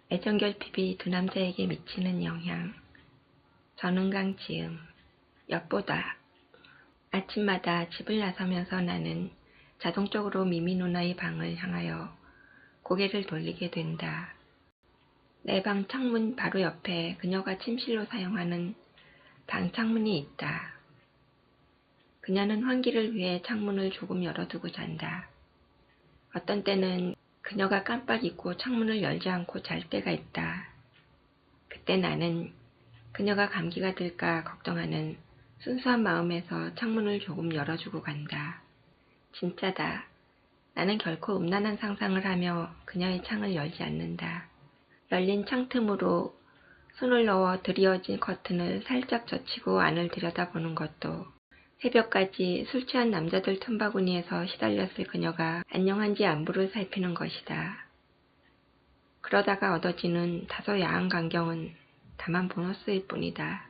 애정결핍이 두 남자에게 미치는 영향. 전은강 지음. 엿보다. 아침마다 집을 나서면서 나는 자동적으로 미미 누나의 방을 향하여 고개를 돌리게 된다. 내 방 창문 바로 옆에 그녀가 침실로 사용하는 방 창문이 있다. 그녀는 환기를 위해 창문을 조금 열어두고 잔다. 어떤 때는 그녀가 깜빡 잊고 창문을 열지 않고 잘 때가 있다. 그때 나는 그녀가 감기가 들까 걱정하는 순수한 마음에서 창문을 조금 열어주고 간다. 진짜다. 나는 결코 음란한 상상을 하며 그녀의 창을 열지 않는다. 열린 창틈으로 손을 넣어 드리워진 커튼을 살짝 젖히고 안을 들여다보는 것도 새벽까지 술 취한 남자들 틈바구니에서 시달렸을 그녀가 안녕한지 안부를 살피는 것이다. 그러다가 얻어지는 다소 야한 광경은 다만 보너스일 뿐이다.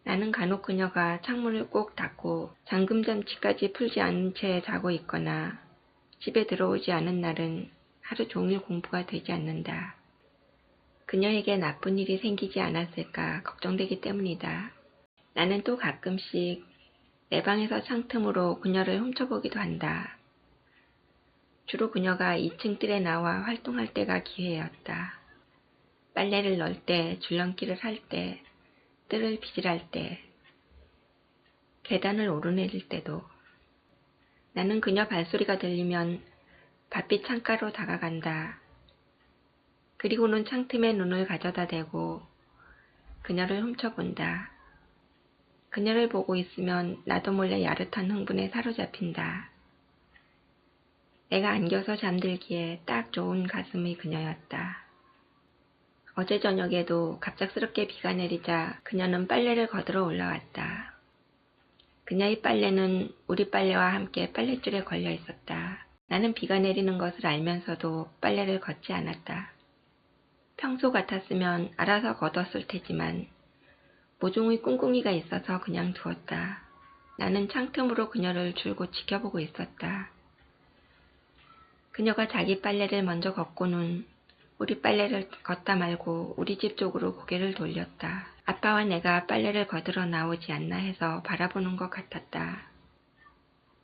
나는 간혹 그녀가 창문을 꼭 닫고 잠금장치까지 풀지 않은 채 자고 있거나 집에 들어오지 않은 날은 하루 종일 공부가 되지 않는다. 그녀에게 나쁜 일이 생기지 않았을까 걱정되기 때문이다. 나는 또 가끔씩 내 방에서 창틈으로 그녀를 훔쳐보기도 한다. 주로 그녀가 2층 뜰에 나와 활동할 때가 기회였다. 빨래를 넣을 때, 줄넘기를 할 때, 뜰을 비질할 때, 계단을 오르내릴 때도. 나는 그녀 발소리가 들리면 바삐 창가로 다가간다. 그리고는 창틈에 눈을 가져다 대고 그녀를 훔쳐본다. 그녀를 보고 있으면 나도 몰래 야릇한 흥분에 사로잡힌다. 내가 안겨서 잠들기에 딱 좋은 가슴의 그녀였다. 어제 저녁에도 갑작스럽게 비가 내리자 그녀는 빨래를 걷으러 올라왔다. 그녀의 빨래는 우리 빨래와 함께 빨랫줄에 걸려 있었다. 나는 비가 내리는 것을 알면서도 빨래를 걷지 않았다. 평소 같았으면 알아서 걷었을 테지만 모종의 꿍꿍이가 있어서 그냥 두었다. 나는 창틈으로 그녀를 줄곧 지켜보고 있었다. 그녀가 자기 빨래를 먼저 걷고는 우리 빨래를 걷다 말고 우리 집 쪽으로 고개를 돌렸다. 아빠와 내가 빨래를 걷으러 나오지 않나 해서 바라보는 것 같았다.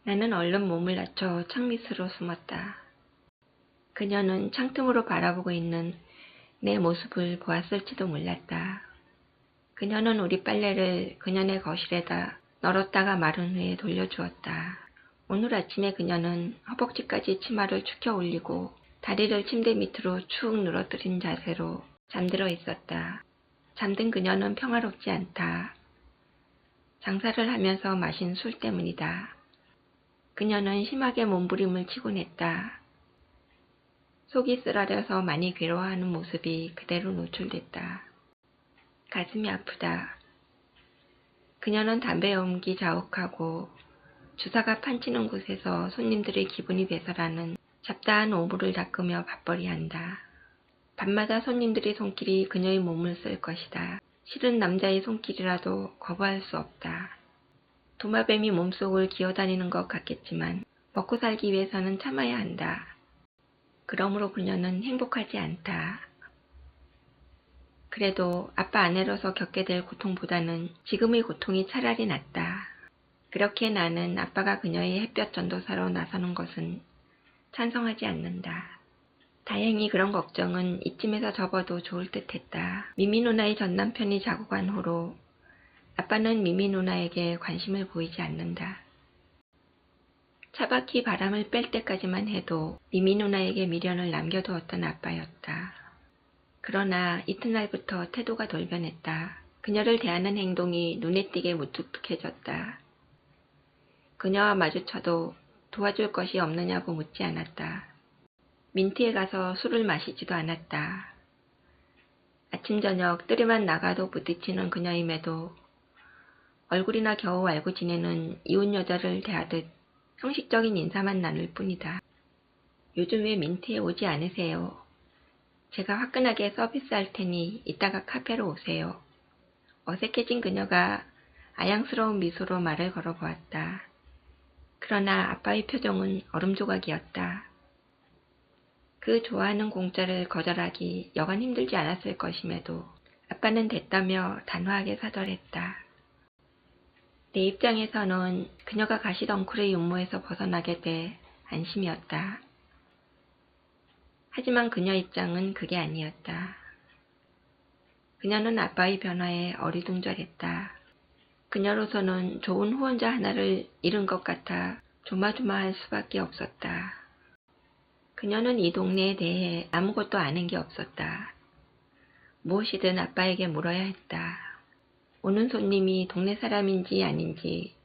나는 얼른 몸을 낮춰 창밑으로 숨었다. 그녀는 창틈으로 바라보고 있는 내 모습을 보았을지도 몰랐다. 그녀는 우리 빨래를 그녀네 거실에다 널었다가 마른 후에 돌려주었다. 오늘 아침에 그녀는 허벅지까지 치마를 축혀 올리고 다리를 침대 밑으로 축 늘어뜨린 자세로 잠들어 있었다. 잠든 그녀는 평화롭지 않다. 장사를 하면서 마신 술 때문이다. 그녀는 심하게 몸부림을 치곤 했다. 속이 쓰라려서 많이 괴로워하는 모습이 그대로 노출됐다. 가슴이 아프다. 그녀는 담배 연기 자욱하고 주사가 판치는 곳에서 손님들의 기분이 배설하는 잡다한 오물을 닦으며 밥벌이한다. 밤마다 손님들의 손길이 그녀의 몸을 쓸 것이다. 싫은 남자의 손길이라도 거부할 수 없다. 도마뱀이 몸속을 기어다니는 것 같겠지만 먹고 살기 위해서는 참아야 한다. 그러므로 그녀는 행복하지 않다. 그래도 아빠 아내로서 겪게 될 고통보다는 지금의 고통이 차라리 낫다. 그렇게 나는 아빠가 그녀의 햇볕 전도사로 나서는 것은 찬성하지 않는다. 다행히 그런 걱정은 이쯤에서 접어도 좋을 듯 했다. 미미 누나의 전 남편이 자고 간 후로 아빠는 미미 누나에게 관심을 보이지 않는다. 차바퀴 바람을 뺄 때까지만 해도 미미 누나에게 미련을 남겨두었던 아빠였다. 그러나 이튿날부터 태도가 돌변했다. 그녀를 대하는 행동이 눈에 띄게 무뚝뚝해졌다. 그녀와 마주쳐도 도와줄 것이 없느냐고 묻지 않았다. 민트에 가서 술을 마시지도 않았다. 아침 저녁 뜰에만 나가도 부딪히는 그녀임에도 얼굴이나 겨우 알고 지내는 이웃 여자를 대하듯 형식적인 인사만 나눌 뿐이다. 요즘 왜 민트에 오지 않으세요? 제가 화끈하게 서비스할 테니 이따가 카페로 오세요. 어색해진 그녀가 아양스러운 미소로 말을 걸어보았다. 그러나 아빠의 표정은 얼음조각이었다. 그 좋아하는 공짜를 거절하기 여간 힘들지 않았을 것임에도 아빠는 됐다며 단호하게 사절했다. 내 입장에서는 그녀가 가시덩쿨의 윤모에서 벗어나게 돼 안심이었다. 하지만 그녀 입장은 그게 아니었다. 그녀는 아빠의 변화에 어리둥절했다. 그녀로서는 좋은 후원자 하나를 잃은 것 같아 조마조마할 수밖에 없었다. 그녀는 이 동네에 대해 아무것도 아는 게 없었다. 무엇이든 아빠에게 물어야 했다. 오는 손님이 동네 사람인지 아닌지,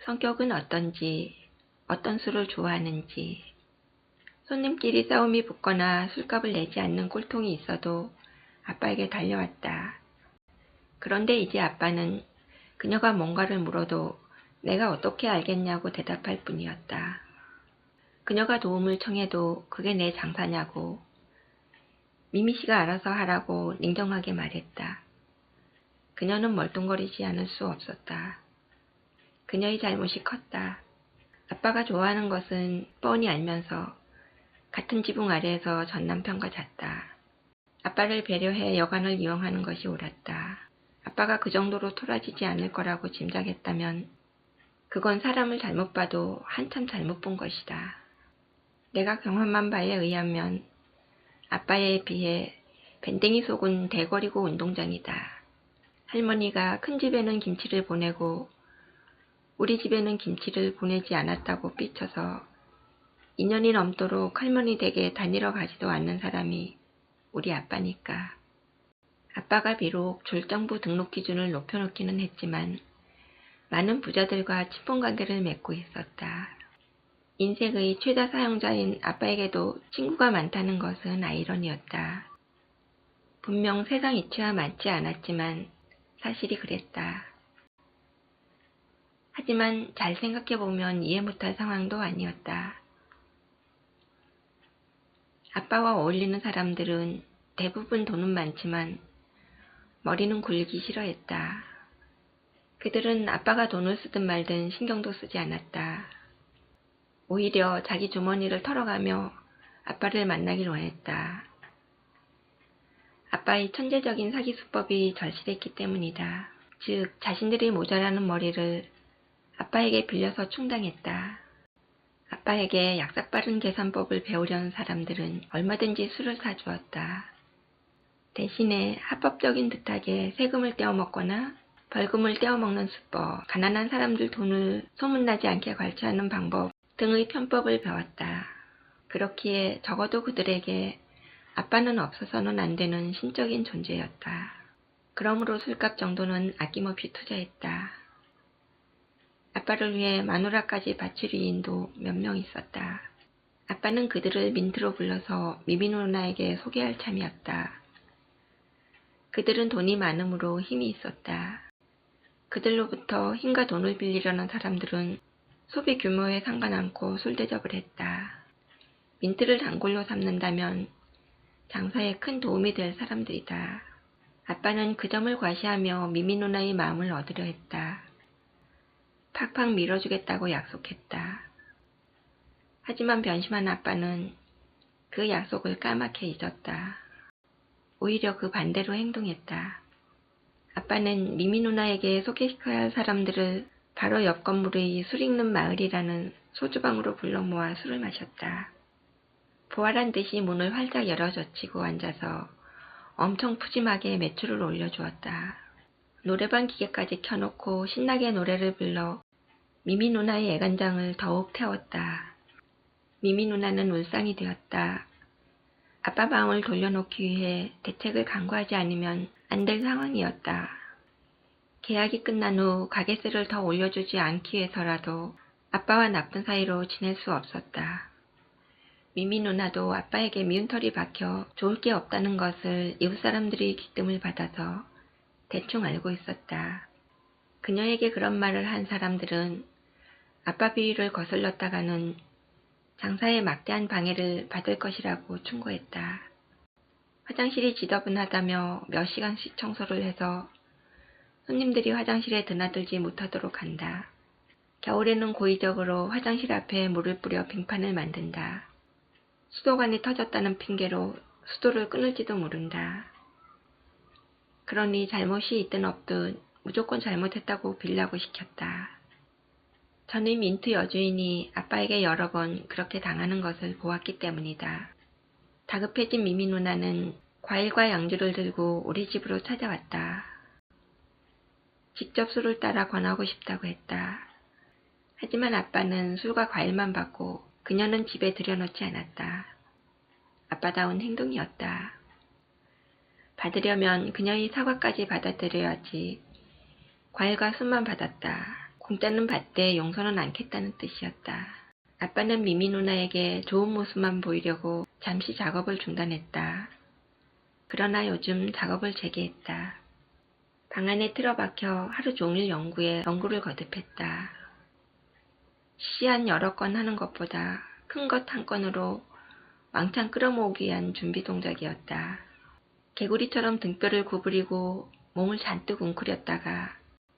성격은 어떤지, 어떤 술을 좋아하는지, 손님끼리 싸움이 붙거나 술값을 내지 않는 꼴통이 있어도 아빠에게 달려왔다. 그런데 이제 아빠는 그녀가 뭔가를 물어도 내가 어떻게 알겠냐고 대답할 뿐이었다. 그녀가 도움을 청해도 그게 내 장사냐고 미미 씨가 알아서 하라고 냉정하게 말했다. 그녀는 멀뚱거리지 않을 수 없었다. 그녀의 잘못이 컸다. 아빠가 좋아하는 것은 뻔히 알면서 같은 지붕 아래에서 전 남편과 잤다. 아빠를 배려해 여간을 이용하는 것이 옳았다. 아빠가 그 정도로 토라지지 않을 거라고 짐작했다면 그건 사람을 잘못 봐도 한참 잘못 본 것이다. 내가 경험한 바에 의하면 아빠에 비해 밴댕이 속은 대거리고 운동장이다. 할머니가 큰 집에는 김치를 보내고 우리 집에는 김치를 보내지 않았다고 삐쳐서 2년이 넘도록 할머니 댁에 다니러 가지도 않는 사람이 우리 아빠니까. 아빠가 비록 졸정부 등록 기준을 높여놓기는 했지만 많은 부자들과 친분관계를 맺고 있었다. 인생의 최다 사용자인 아빠에게도 친구가 많다는 것은 아이러니였다. 분명 세상 이치와 맞지 않았지만 사실이 그랬다. 하지만 잘 생각해보면 이해 못할 상황도 아니었다. 아빠와 어울리는 사람들은 대부분 돈은 많지만 머리는 굴리기 싫어했다. 그들은 아빠가 돈을 쓰든 말든 신경도 쓰지 않았다. 오히려 자기 주머니를 털어가며 아빠를 만나길 원했다. 아빠의 천재적인 사기 수법이 절실했기 때문이다. 즉 자신들이 모자라는 머리를 아빠에게 빌려서 충당했다. 아빠에게 약삭빠른 계산법을 배우려는 사람들은 얼마든지 술을 사주었다. 대신에 합법적인 듯하게 세금을 떼어먹거나 벌금을 떼어먹는 수법, 가난한 사람들 돈을 소문나지 않게 관리하는 방법 등의 편법을 배웠다. 그렇기에 적어도 그들에게 아빠는 없어서는 안 되는 신적인 존재였다. 그러므로 술값 정도는 아낌없이 투자했다. 아빠를 위해 마누라까지 바칠 위인도 몇 명 있었다. 아빠는 그들을 민트로 불러서 미미 누나에게 소개할 참이었다. 그들은 돈이 많으므로 힘이 있었다. 그들로부터 힘과 돈을 빌리려는 사람들은 소비 규모에 상관않고 술 대접을 했다. 민트를 단골로 삼는다면 장사에 큰 도움이 될 사람들이다. 아빠는 그 점을 과시하며 미미 누나의 마음을 얻으려 했다. 팍팍 밀어주겠다고 약속했다. 하지만 변심한 아빠는 그 약속을 까맣게 잊었다. 오히려 그 반대로 행동했다. 아빠는 미미 누나에게 소개시켜야 할 사람들을 바로 옆 건물의 술 읽는 마을이라는 소주방으로 불러 모아 술을 마셨다. 부활한 듯이 문을 활짝 열어젖히고 앉아서 엄청 푸짐하게 매출을 올려주었다. 노래방 기계까지 켜놓고 신나게 노래를 불러 미미 누나의 애간장을 더욱 태웠다. 미미 누나는 울상이 되었다. 아빠 마음을 돌려놓기 위해 대책을 강구하지 않으면 안 될 상황이었다. 계약이 끝난 후 가게세를 더 올려주지 않기 위해서라도 아빠와 나쁜 사이로 지낼 수 없었다. 미미 누나도 아빠에게 미운 털이 박혀 좋을 게 없다는 것을 이웃 사람들의 기뜸을 받아서 대충 알고 있었다. 그녀에게 그런 말을 한 사람들은 아빠 비위를 거슬렀다가는 장사에 막대한 방해를 받을 것이라고 충고했다. 화장실이 지저분하다며 몇 시간씩 청소를 해서 손님들이 화장실에 드나들지 못하도록 한다. 겨울에는 고의적으로 화장실 앞에 물을 뿌려 빙판을 만든다. 수도관이 터졌다는 핑계로 수도를 끊을지도 모른다. 그러니 잘못이 있든 없든 무조건 잘못했다고 빌라고 시켰다. 전의 민트 여주인이 아빠에게 여러 번 그렇게 당하는 것을 보았기 때문이다. 다급해진 미미 누나는 과일과 양주를 들고 우리 집으로 찾아왔다. 직접 술을 따라 권하고 싶다고 했다. 하지만 아빠는 술과 과일만 받고 그녀는 집에 들여놓지 않았다. 아빠다운 행동이었다. 받으려면 그녀의 사과까지 받아들여야지. 과일과 술만 받았다. 공짜는 받되 용서는 않겠다는 뜻이었다. 아빠는 미미 누나에게 좋은 모습만 보이려고 잠시 작업을 중단했다. 그러나 요즘 작업을 재개했다. 방 안에 틀어박혀 하루 종일 연구를 거듭했다. 시한 여러 건 하는 것보다 큰 것 한 건으로 왕창 끌어모으기 위한 준비 동작이었다. 개구리처럼 등뼈를 구부리고 몸을 잔뜩 웅크렸다가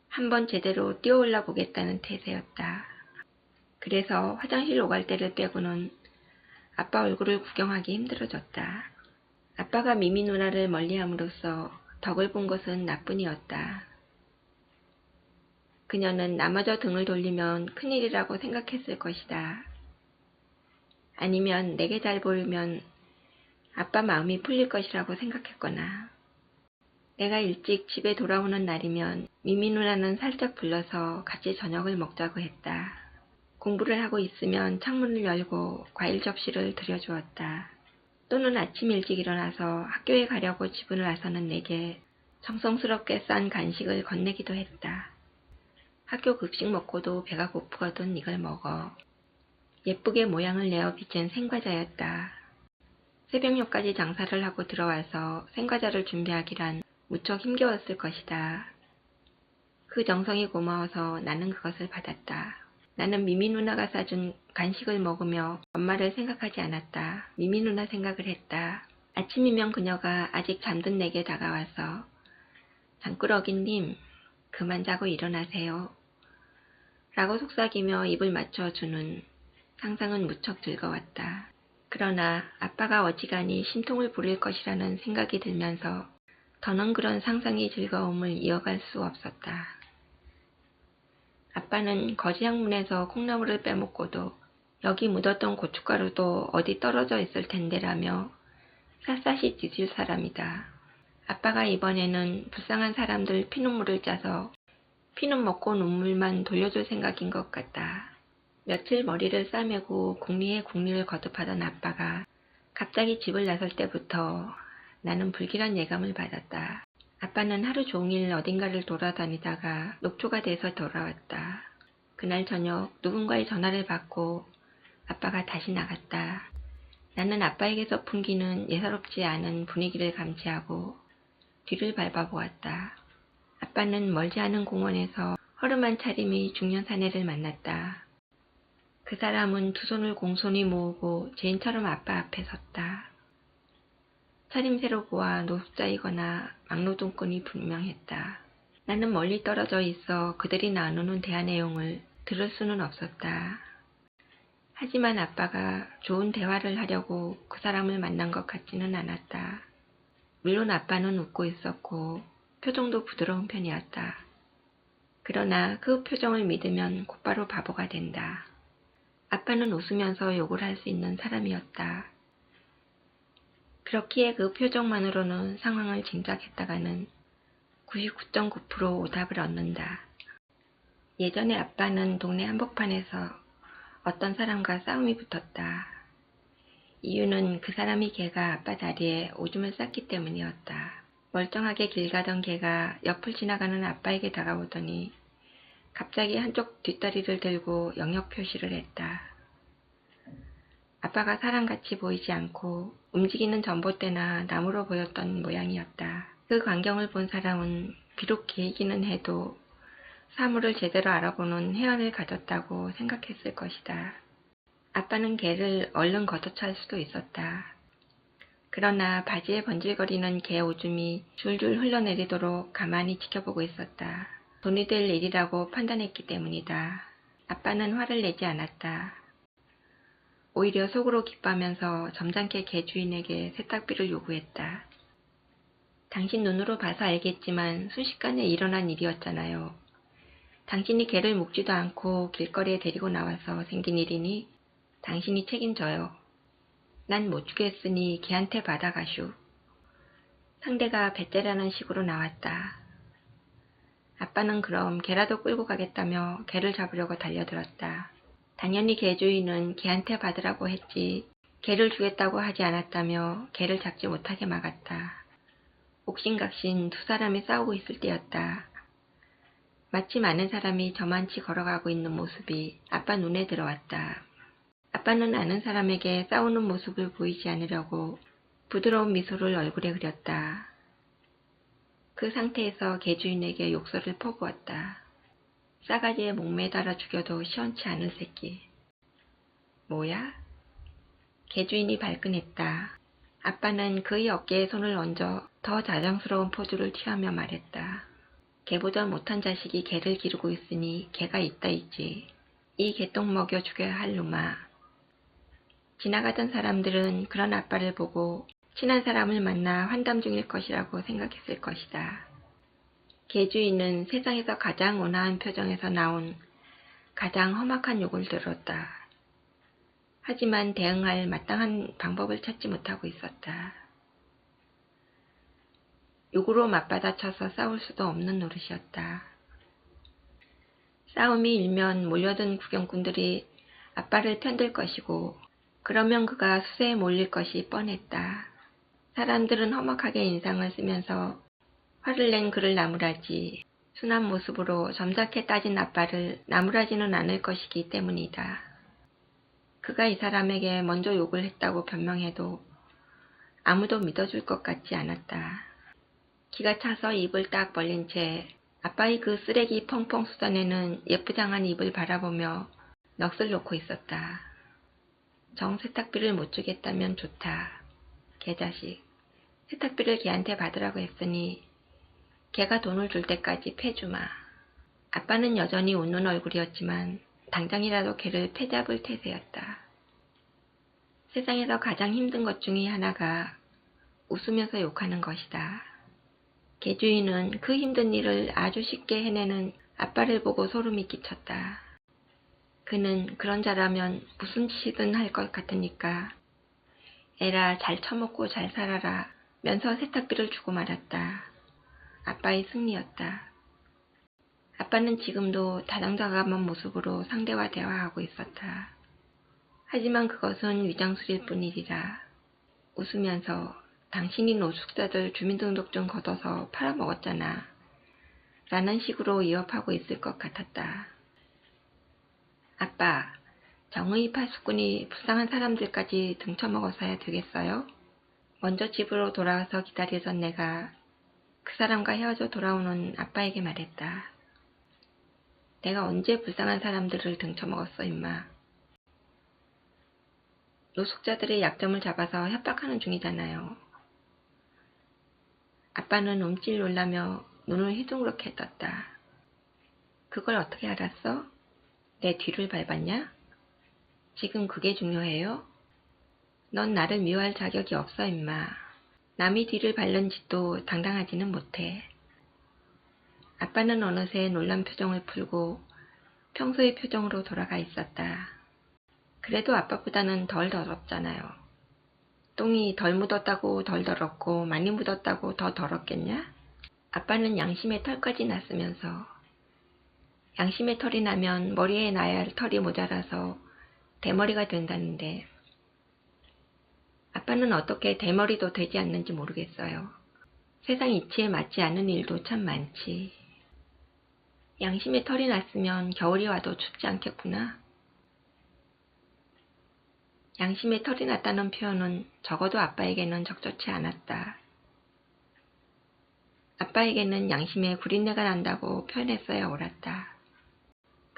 한번 제대로 뛰어올라 보겠다는 태세였다. 그래서 화장실 오갈 때를 빼고는 아빠 얼굴을 구경하기 힘들어졌다. 아빠가 미미 누나를 멀리함으로써 덕을 본 것은 나뿐이었다. 그녀는 나마저 등을 돌리면 큰일이라고 생각했을 것이다. 아니면 내게 잘 보이면 아빠 마음이 풀릴 것이라고 생각했거나, 내가 일찍 집에 돌아오는 날이면 미미 누나는 살짝 불러서 같이 저녁을 먹자고 했다. 공부를 하고 있으면 창문을 열고 과일 접시를 들여주었다. 또는 아침 일찍 일어나서 학교에 가려고 지분을 나서는 내게 정성스럽게 싼 간식을 건네기도 했다. 학교 급식 먹고도 배가 고프거든 이걸 먹어. 예쁘게 모양을 내어 빚은 생과자였다. 새벽녘까지 장사를 하고 들어와서 생과자를 준비하기란 무척 힘겨웠을 것이다. 그 정성이 고마워서 나는 그것을 받았다. 나는 미미 누나가 사준 간식을 먹으며 엄마를 생각하지 않았다. 미미 누나 생각을 했다. 아침이면 그녀가 아직 잠든 내게 다가와서 장꾸러기님, 그만 자고 일어나세요. 라고 속삭이며 입을 맞춰주는 상상은 무척 즐거웠다. 그러나 아빠가 어지간히 심통을 부릴 것이라는 생각이 들면서 더는 그런 상상의 즐거움을 이어갈 수 없었다. 아빠는 거지학문에서 콩나물을 빼먹고도 여기 묻었던 고춧가루도 어디 떨어져 있을 텐데라며 샅샅이 뒤질 사람이다. 아빠가 이번에는 불쌍한 사람들 피눈물을 짜서 피는 먹고 눈물만 돌려줄 생각인 것 같다. 며칠 머리를 싸매고 궁리에 거듭하던 아빠가 갑자기 집을 나설 때부터 나는 불길한 예감을 받았다. 아빠는 하루 종일 어딘가를 돌아다니다가 녹초가 돼서 돌아왔다. 그날 저녁 누군가의 전화를 받고 아빠가 다시 나갔다. 나는 아빠에게서 풍기는 예사롭지 않은 분위기를 감지하고 뒤를 밟아보았다. 아빠는 멀지 않은 공원에서 허름한 차림의 중년 사내를 만났다. 그 사람은 두 손을 공손히 모으고 죄인처럼 아빠 앞에 섰다. 차림새로 보아 노숙자이거나 막노동꾼이 분명했다. 나는 멀리 떨어져 있어 그들이 나누는 대화 내용을 들을 수는 없었다. 하지만 아빠가 좋은 대화를 하려고 그 사람을 만난 것 같지는 않았다. 물론 아빠는 웃고 있었고 표정도 부드러운 편이었다. 그러나 그 표정을 믿으면 곧바로 바보가 된다. 아빠는 웃으면서 욕을 할 수 있는 사람이었다. 그렇기에 그 표정만으로는 상황을 짐작했다가는 99.9% 오답을 얻는다. 예전에 아빠는 동네 한복판에서 어떤 사람과 싸움이 붙었다. 이유는 그 사람이 개가 아빠 다리에 오줌을 쌌기 때문이었다. 멀쩡하게 길 가던 개가 옆을 지나가는 아빠에게 다가오더니 갑자기 한쪽 뒷다리를 들고 영역 표시를 했다. 아빠가 사람같이 보이지 않고 움직이는 전봇대나 나무로 보였던 모양이었다. 그 광경을 본 사람은 비록 개이기는 해도 사물을 제대로 알아보는 해안을 가졌다고 생각했을 것이다. 아빠는 개를 얼른 걷어찰 수도 있었다. 그러나 바지에 번질거리는 개 오줌이 줄줄 흘러내리도록 가만히 지켜보고 있었다. 돈이 될 일이라고 판단했기 때문이다. 아빠는 화를 내지 않았다. 오히려 속으로 기뻐하면서 점잖게 개 주인에게 세탁비를 요구했다. 당신 눈으로 봐서 알겠지만 순식간에 일어난 일이었잖아요. 당신이 개를 묶지도 않고 길거리에 데리고 나와서 생긴 일이니 당신이 책임져요. 난 못 주겠으니 걔한테 받아가슈. 상대가 배째라는 식으로 나왔다. 아빠는 그럼 개라도 끌고 가겠다며 개를 잡으려고 달려들었다. 당연히 개 주인은 개한테 받으라고 했지 개를 주겠다고 하지 않았다며 개를 잡지 못하게 막았다. 옥신각신 두 사람이 싸우고 있을 때였다. 마치 많은 사람이 저만치 걸어가고 있는 모습이 아빠 눈에 들어왔다. 아빠는 아는 사람에게 싸우는 모습을 보이지 않으려고 부드러운 미소를 얼굴에 그렸다. 그 상태에서 개 주인에게 욕설을 퍼부었다. 싸가지에 목매달아 죽여도 시원치 않을 새끼. 뭐야? 개 주인이 발끈했다. 아빠는 그의 어깨에 손을 얹어 더 자랑스러운 포즈를 취하며 말했다. 개보다 못한 자식이 개를 기르고 있으니 개가 있다 있지. 이 개똥 먹여 죽여야 할 놈아. 지나가던 사람들은 그런 아빠를 보고 친한 사람을 만나 환담 중일 것이라고 생각했을 것이다. 개 주인은 세상에서 가장 온화한 표정에서 나온 가장 험악한 욕을 들었다. 하지만 대응할 마땅한 방법을 찾지 못하고 있었다. 욕으로 맞받아쳐서 싸울 수도 없는 노릇이었다. 싸움이 일면 몰려든 구경꾼들이 아빠를 편들 것이고 그러면 그가 수세에 몰릴 것이 뻔했다. 사람들은 험악하게 인상을 쓰면서 화를 낸 그를 나무라지 순한 모습으로 점잖게 따진 아빠를 나무라지는 않을 것이기 때문이다. 그가 이 사람에게 먼저 욕을 했다고 변명해도 아무도 믿어줄 것 같지 않았다. 기가 차서 입을 딱 벌린 채 아빠의 그 쓰레기 펑펑 쏟아내는 예쁘장한 입을 바라보며 넋을 놓고 있었다. 정 세탁비를 못 주겠다면 좋다. 개자식. 세탁비를 걔한테 받으라고 했으니 걔가 돈을 줄 때까지 패주마. 아빠는 여전히 웃는 얼굴이었지만 당장이라도 걔를 패잡을 태세였다. 세상에서 가장 힘든 것 중에 하나가 웃으면서 욕하는 것이다. 개 주인은 그 힘든 일을 아주 쉽게 해내는 아빠를 보고 소름이 끼쳤다. 그는 그런 자라면 무슨 짓이든 할 것 같으니까 에라 잘 처먹고 잘 살아라 면서 세탁비를 주고 말았다. 아빠의 승리였다. 아빠는 지금도 다정다감한 모습으로 상대와 대화하고 있었다. 하지만 그것은 위장술일 뿐이리라. 웃으면서 당신이 노숙자들 주민등록증 걷어서 팔아먹었잖아. 라는 식으로 위협하고 있을 것 같았다. 아빠, 정의 파수꾼이 불쌍한 사람들까지 등쳐먹어서야 되겠어요? 먼저 집으로 돌아와서 기다리던 내가 그 사람과 헤어져 돌아오는 아빠에게 말했다. 내가 언제 불쌍한 사람들을 등쳐먹었어 임마. 노숙자들의 약점을 잡아서 협박하는 중이잖아요. 아빠는 움찔 놀라며 눈을 휘둥그렇게 떴다. 그걸 어떻게 알았어? 내 뒤를 밟았냐? 지금 그게 중요해요? 넌 나를 미워할 자격이 없어 임마. 남이 뒤를 밟는 짓도 당당하지는 못해. 아빠는 어느새 놀란 표정을 풀고 평소의 표정으로 돌아가 있었다. 그래도 아빠보다는 덜 더럽잖아요. 똥이 덜 묻었다고 덜 더럽고 많이 묻었다고 더 더럽겠냐? 아빠는 양심의 털까지 났으면서 양심의 털이 나면 머리에 나야 할 털이 모자라서 대머리가 된다는데 아빠는 어떻게 대머리도 되지 않는지 모르겠어요. 세상 이치에 맞지 않는 일도 참 많지. 양심의 털이 났으면 겨울이 와도 춥지 않겠구나. 양심의 털이 났다는 표현은 적어도 아빠에게는 적절치 않았다. 아빠에게는 양심에 구린내가 난다고 표현했어야 옳았다.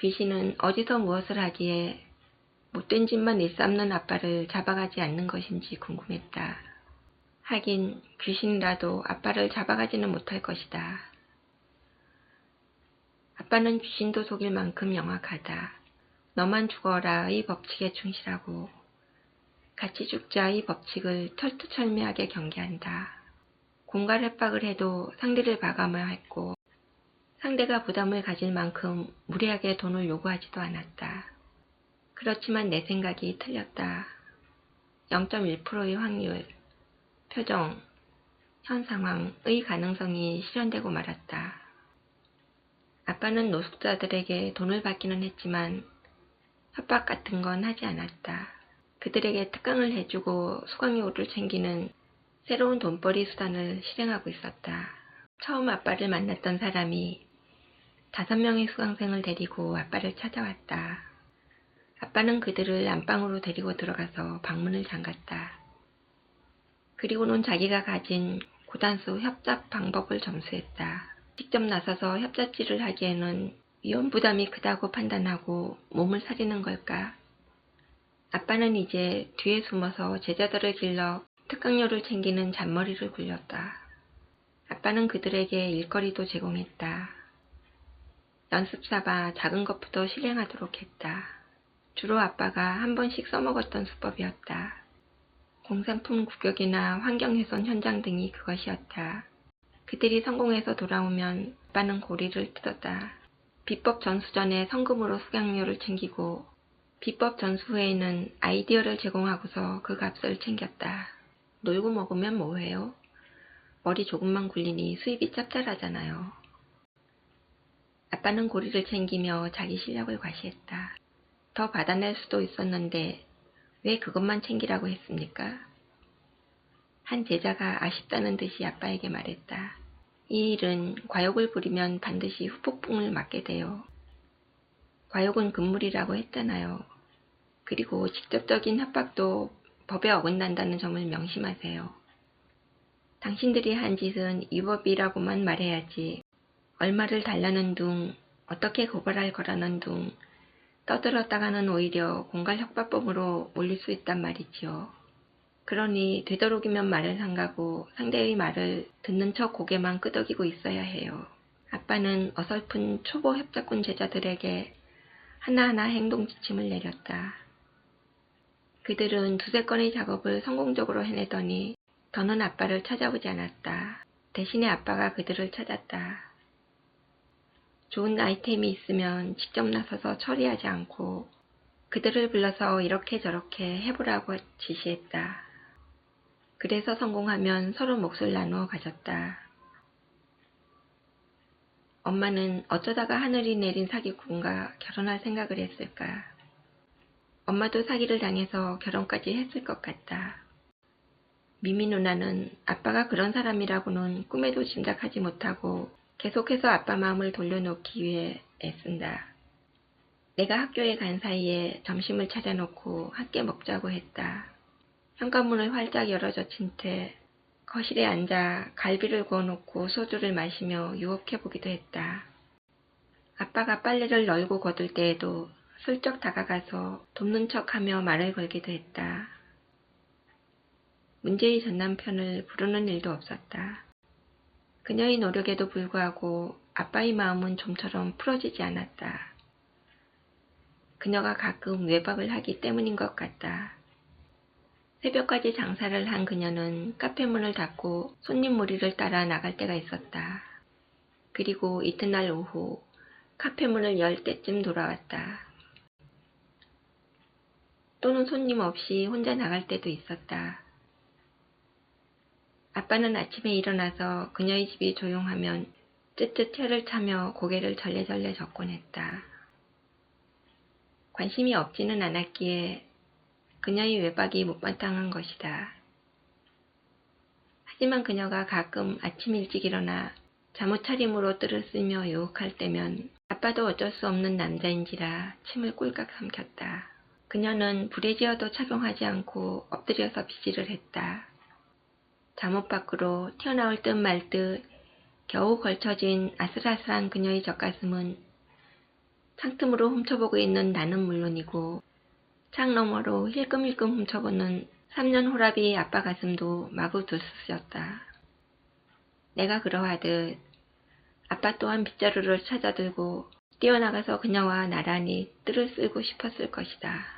귀신은 어디서 무엇을 하기에 못된 짓만 일삼는 아빠를 잡아가지 않는 것인지 궁금했다. 하긴 귀신이라도 아빠를 잡아가지는 못할 것이다. 아빠는 귀신도 속일 만큼 영악하다. 너만 죽어라의 법칙에 충실하고 같이 죽자의 법칙을 철두철미하게 경계한다. 공갈 협박을 해도 상대를 봐가며 했고 상대가 부담을 가질 만큼 무리하게 돈을 요구하지도 않았다. 그렇지만 내 생각이 틀렸다. 0.1%의 확률, 표정, 현 상황의 가능성이 실현되고 말았다. 아빠는 노숙자들에게 돈을 받기는 했지만 협박 같은 건 하지 않았다. 그들에게 특강을 해주고 수강료를 챙기는 새로운 돈벌이 수단을 실행하고 있었다. 처음 아빠를 만났던 사람이 5명의 수강생을 데리고 아빠를 찾아왔다. 아빠는 그들을 안방으로 데리고 들어가서 방문을 잠갔다. 그리고는 자기가 가진 고단수 협잡 방법을 점수했다. 직접 나서서 협잡질을 하기에는 위험 부담이 크다고 판단하고 몸을 사리는 걸까? 아빠는 이제 뒤에 숨어서 제자들을 길러 특강료를 챙기는 잔머리를 굴렸다. 아빠는 그들에게 일거리도 제공했다. 연습 삼아 작은 것부터 실행하도록 했다. 주로 아빠가 한 번씩 써먹었던 수법이었다. 공산품 구격이나 환경훼손 현장 등이 그것이었다. 그들이 성공해서 돌아오면 아빠는 고리를 뜯었다. 비법 전수 전에 성금으로 수강료를 챙기고 비법 전수 후에는 아이디어를 제공하고서 그 값을 챙겼다. 놀고 먹으면 뭐해요? 머리 조금만 굴리니 수입이 짭짤하잖아요. 아빠는 고리를 챙기며 자기 실력을 과시했다. 더 받아낼 수도 있었는데 왜 그것만 챙기라고 했습니까? 한 제자가 아쉽다는 듯이 아빠에게 말했다. 이 일은 과욕을 부리면 반드시 후폭풍을 맞게 돼요. 과욕은 금물이라고 했잖아요. 그리고 직접적인 협박도 법에 어긋난다는 점을 명심하세요. 당신들이 한 짓은 위법이라고만 말해야지 얼마를 달라는 둥, 어떻게 고발할 거라는 둥 떠들었다가는 오히려 공갈 협박범으로 몰릴 수 있단 말이지요. 그러니 되도록이면 말을 삼가고 상대의 말을 듣는 척 고개만 끄덕이고 있어야 해요. 아빠는 어설픈 초보 협작꾼 제자들에게 하나하나 행동 지침을 내렸다. 그들은 2~3건의 작업을 성공적으로 해내더니 더는 아빠를 찾아오지 않았다. 대신에 아빠가 그들을 찾았다. 좋은 아이템이 있으면 직접 나서서 처리하지 않고 그들을 불러서 이렇게 저렇게 해보라고 지시했다. 그래서 성공하면 서로 몫을 나누어 가졌다. 엄마는 어쩌다가 하늘이 내린 사기꾼과 결혼할 생각을 했을까? 엄마도 사기를 당해서 결혼까지 했을 것 같다. 미미 누나는 아빠가 그런 사람이라고는 꿈에도 짐작하지 못하고 계속해서 아빠 마음을 돌려놓기 위해 애쓴다. 내가 학교에 간 사이에 점심을 차려놓고 함께 먹자고 했다. 현관문을 활짝 열어젖힌 채 거실에 앉아 갈비를 구워놓고 소주를 마시며 유혹해보기도 했다. 아빠가 빨래를 널고 거둘 때에도 슬쩍 다가가서 돕는 척하며 말을 걸기도 했다. 문제의 전 남편을 부르는 일도 없었다. 그녀의 노력에도 불구하고 아빠의 마음은 좀처럼 풀어지지 않았다. 그녀가 가끔 외박을 하기 때문인 것 같다. 새벽까지 장사를 한 그녀는 카페 문을 닫고 손님 무리를 따라 나갈 때가 있었다. 그리고 이튿날 오후 카페 문을 열 때쯤 돌아왔다. 또는 손님 없이 혼자 나갈 때도 있었다. 아빠는 아침에 일어나서 그녀의 집이 조용하면 쯧쯧 혀를 차며 고개를 절레절레 젓곤 했다. 관심이 없지는 않았기에 그녀의 외박이 못마땅한 것이다. 하지만 그녀가 가끔 아침 일찍 일어나 잠옷 차림으로 뜰을 쓸며 유혹할 때면 아빠도 어쩔 수 없는 남자인지라 침을 꿀깍 삼켰다. 그녀는 브래지어도 착용하지 않고 엎드려서 비지를 했다. 잠옷 밖으로 튀어나올 듯 말 듯 겨우 걸쳐진 아슬아슬한 그녀의 젖가슴은 창틈으로 훔쳐보고 있는 나는 물론이고 창 너머로 힐끔힐끔 훔쳐보는 3년 호랍이 아빠 가슴도 마구 들쑤셨다. 내가 그러하듯 아빠 또한 빗자루를 찾아들고 뛰어나가서 그녀와 나란히 뜰을 쓸고 싶었을 것이다.